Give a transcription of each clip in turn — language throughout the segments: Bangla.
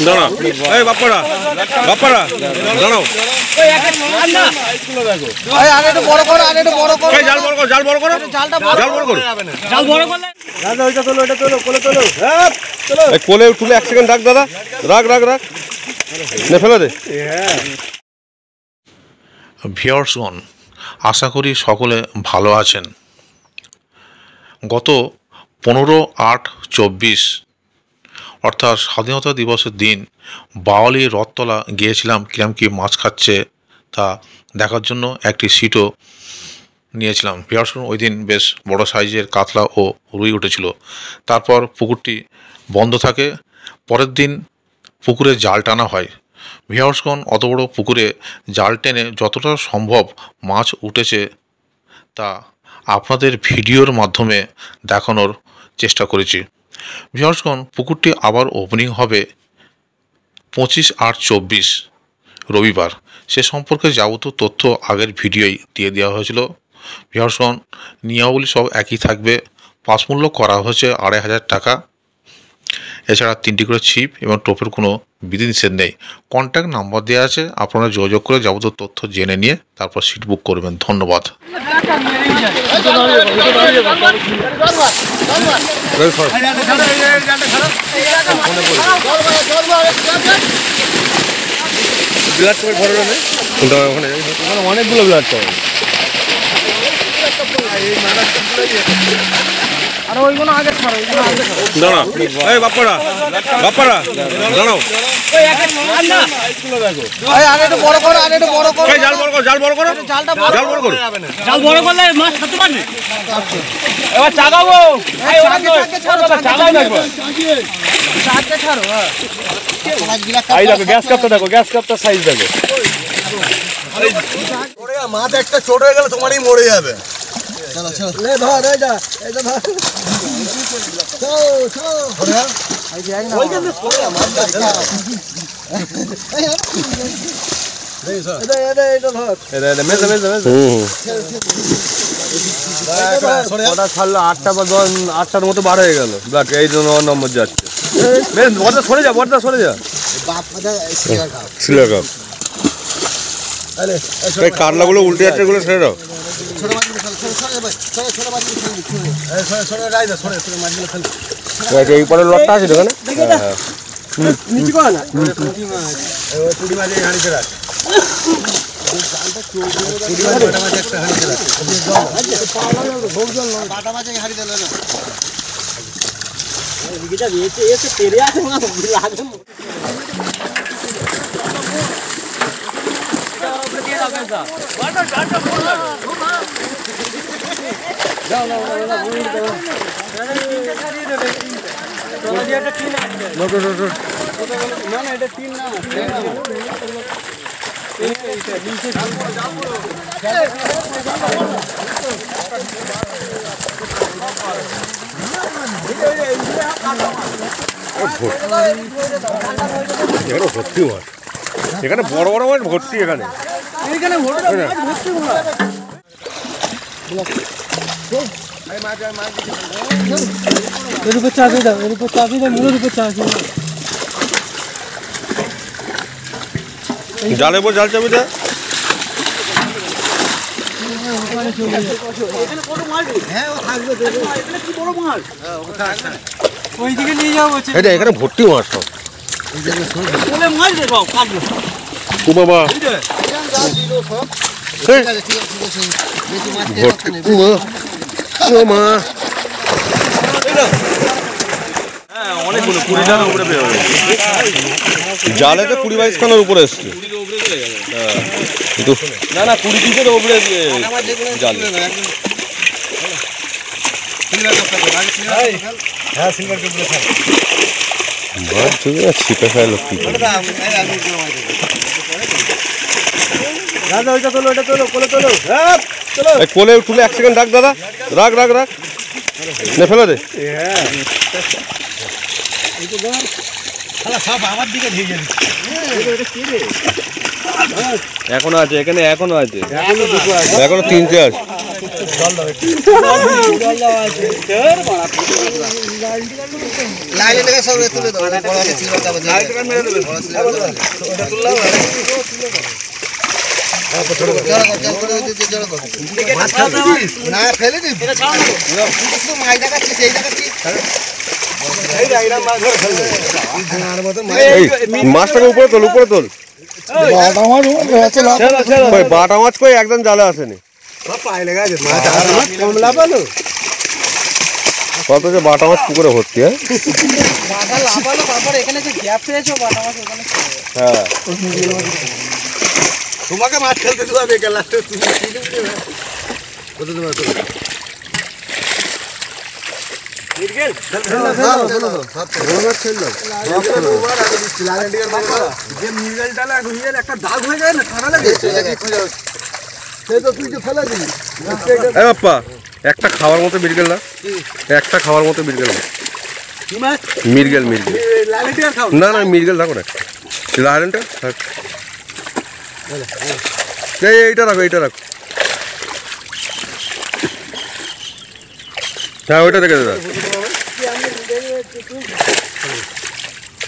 দাঁড়া এই বাপ্পারা বাপ্পারা দাঁড়াও জাল বড় করো জাল বড় করো জাল বড় করো জাল বড় করলে ওইটা তোলো এটা তোলো কোলে তোলো কোলে তুলে 1 সেকেন্ড রাখ দাদা রাখ রাখ রাখ নে ফেলে দে। ভিউয়ার্সগণ, আশা করি সকলে ভালো আছেন। গত 15/8/24 অর্থাৎ স্বাধীনতা দিবসের দিন বাওয়ালি রথতলা গিয়েছিলাম। কিরম কি মাছ খাচ্ছে তা দেখার জন্য একটি সিটও নিয়েছিলাম। ভিউয়ার্সগণ, ওই দিন বেশ বড় সাইজের কাতলা ও রুই উঠেছিল। তারপর পুকুরটি বন্ধ থাকে। পরের দিন পুকুরে জাল টানা হয়। ভিউয়ার্সগণ, অত বড় পুকুরে জাল টেনে যতটা সম্ভব মাছ উঠেছে তা আপনাদের ভিডিওর মাধ্যমে দেখানোর চেষ্টা করেছি। ভিউয়ার্সগণ, পুকুরটি আবার ওপেনিং হবে 25/8/24 রবিবার। সে সম্পর্কে যাবতীয় তথ্য আগের ভিডিওই দিয়ে দেওয়া হয়েছিল। ভিউয়ার্সগণ, নিয়মাবলী সব একই থাকবে। পাস মূল্য করা হয়েছে 2500 টাকা। এছাড়া 3টি করে ছিপ এবং টোপের কোনো বিধিনিষেধ নেই। কন্ট্যাক্ট নাম্বার দেওয়া আছে, আপনারা যোগাযোগ করে যাবতীয় তথ্য জেনে নিয়ে তারপর সিট বুক করবেন। ধন্যবাদ। অনেকগুলো ব্লাড পাবে দাঁড়া এই বাপ্পারা বাপ্পারা দাঁড়াও জাল বড় করো জাল বড় করো জাল বড় করো জাল বড় করলে মাছ খেতে পারবে। এবার চাগাবো গ্যাস কাপটা দেখো, গ্যাস কাপটার সাইজ দেখো। মাছ একটা ছোট হয়ে গেলে তোমারই মরে যাবে। ছাড়লো 8টা বা 8টার মতো বার হয়ে গেল। এই জন্য নম্বর যাচ্ছে। সরে যা বড়দা, সরে যা। কাটলাগুলো উল্টে যাচ্ছে, এগুলো ছেড়ে দাও। এই পরে লটটা আছে দোকানে। ভর্তি মাছ এখানে, বড় বড় মাছ ভর্তি এখানে। জালে বল, জাল চাবি দে। এখানে ভর্তি মাছ সব। ও বাবা, জালে তো 20-22 খানার উপরে এসছে। না না 20 পিসের উপরে জাল। ছিপে খাইলো কি কোলে তুলে 1 সেকেন্ড রাখ দাদা রাখ রাখ রাখ নে ফেলে দে। এখনো আছে এখানে, এখনো আছে, এখনো 3টে আছে। মাছটাকে উপরে তোল উপরে তোল। বাটা মাছ কই একদম জালে আসেনি। কত যে বাটা মাছ পুকুরে ভর্তি। হ্যাঁ তোমাকে মাছ খেলতে দেওয়া বেকার লাস্টে একটা দাগ হয়ে যায় না ঠান্ডা লাগে সেই তো তুই ফেলে দিবি। বাপ্পা একটা খাওয়ার মতো মির্গেল না, একটা খাওয়ার মতো মির্গেল না। মির্গেল মির্গেল না না মির্গেল থাকো না, লাইলেনটা থাক। এইটা রাখো এইটা রাখো। হ্যাঁ ওইটা দেখে দাদা,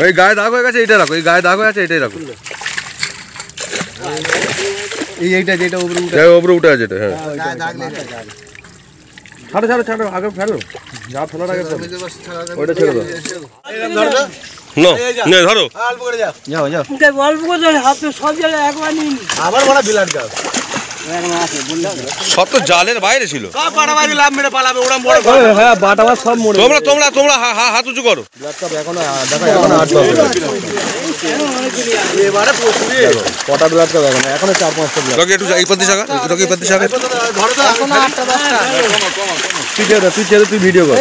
ওই গায়ে দাগ হয়ে গেছে এইটা রাখো, এই গায়ে দাগ হয়ে আছে এটাই রাখো। এইটা যেটা উপরে উঠে আছে এটা। হ্যাঁ ছাড়ো ছাড়ো ছাড়ো, আগে ফেলো, যা ফেলার আগে ওইটা ছেড়ে দাও। না ধরো সব তো জালের বাইরে ছিল। তোমরা তোমরা তোমরা হাত উঁচু করো। কটা ব্লাড কাপ এখন? এখনো 4-5টা ব্লাড। একটু এই পদ্ধতি শাখা, এই পদ্ধতি শাখা তুই ছেড়ে তুই ভিডিও কর।